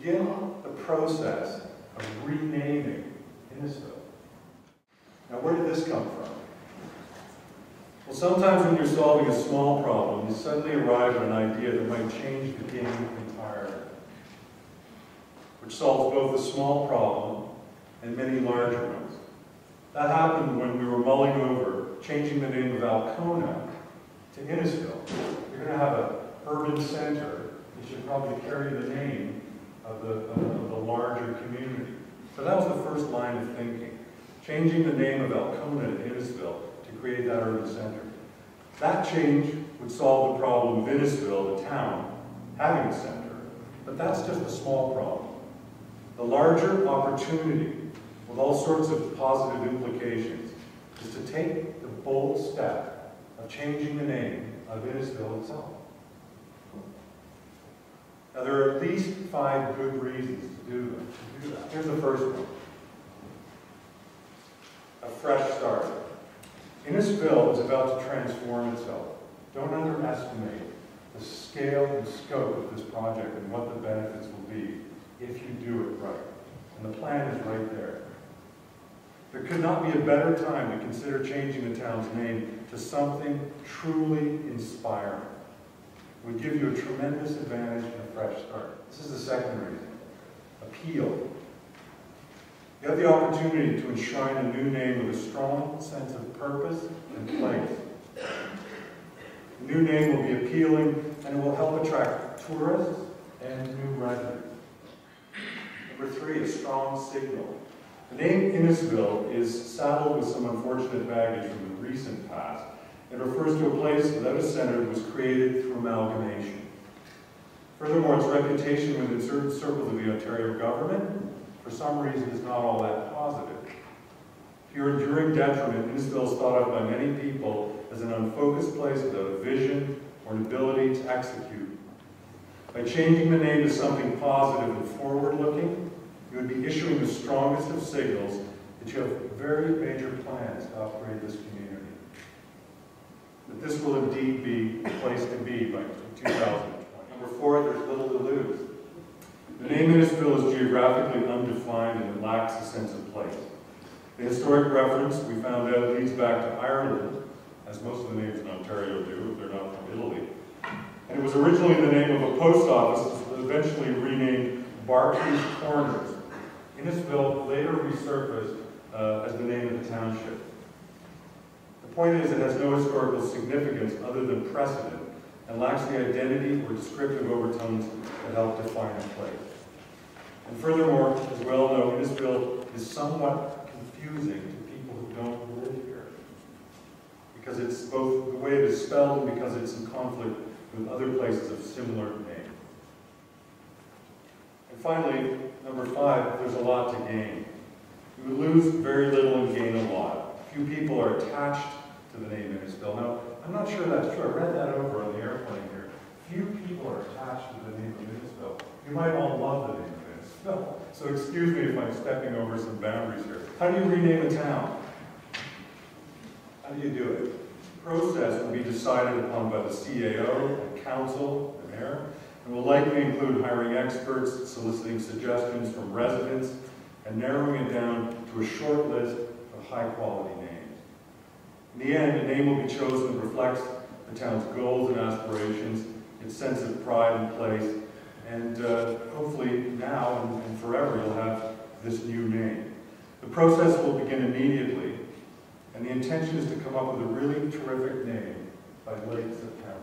begin the process of renaming Innisfil. Now, where did this come from? Well, sometimes when you're solving a small problem, you suddenly arrive at an idea that might change the game entirely, which solves both a small problem and many larger ones. That happened when we were mulling over changing the name of Alcona to Innisfil. You're going to have an urban center. It should probably carry the name of the larger community. So that was the first line of thinking, changing the name of Alcona to Innisfil to create that urban center. That change would solve the problem of Innisfil, the town, having a center, but that's just a small problem. The larger opportunity, with all sorts of positive implications, is to take the bold step of changing the name of Innisfil itself. Now, there are at least 5 good reasons to do that. Here's the first one. A fresh start. Innisfil is about to transform itself. Don't underestimate the scale and scope of this project and what the benefits will be if you do it right. And the plan is right there. There could not be a better time to consider changing the town's name to something truly inspiring. It would give you a tremendous advantage and a fresh start. This is the second reason. Appeal. You have the opportunity to enshrine a new name with a strong sense of purpose and place. The new name will be appealing and it will help attract tourists and new residents. Number 3, a strong signal. The name Innisfil is saddled with some unfortunate baggage from the recent past. It refers to a place without a center that was created through amalgamation. Furthermore, its reputation within certain circles of the Ontario government, for some reason, is not all that positive. Pure enduring detriment, Innisfil is thought of by many people as an unfocused place without a vision or an ability to execute. By changing the name to something positive and forward-looking, you would be issuing the strongest of signals that you have very major plans to upgrade this community. That this will indeed be the place to be by 2020. Number 4, there's little to lose. The name Innisfil is geographically undefined and it lacks a sense of place. The historic reference, we found out, leads back to Ireland, as most of the names in Ontario do if they're not from Italy. And it was originally the name of a post office that was eventually renamed Barclay's Corners. Innisfil later resurfaced as the name of the township. The point is, it has no historical significance other than precedent and lacks the identity or descriptive overtones that help define a place. And furthermore, as we all know, Innisfil is somewhat confusing to people who don't live here, because it's both the way it is spelled and because it's in conflict with other places of similar name. And finally, number 5, there's a lot to gain. You would lose very little and gain a lot. Few people are attached to the name Innisfil. Now, I'm not sure that's true. I read that over on the airplane here. Few people are attached to the name of Innisfil. You might all love the name of Innisfil. So excuse me if I'm stepping over some boundaries here. How do you rename a town? How do you do it? The process will be decided upon by the CAO, the council, the mayor, and will likely include hiring experts, soliciting suggestions from residents, and narrowing it down to a short list of high-quality names. In the end, a name will be chosen that reflects the town's goals and aspirations, its sense of pride and place, and hopefully now and forever you'll have this new name. The process will begin immediately, and the intention is to come up with a really terrific name by late September.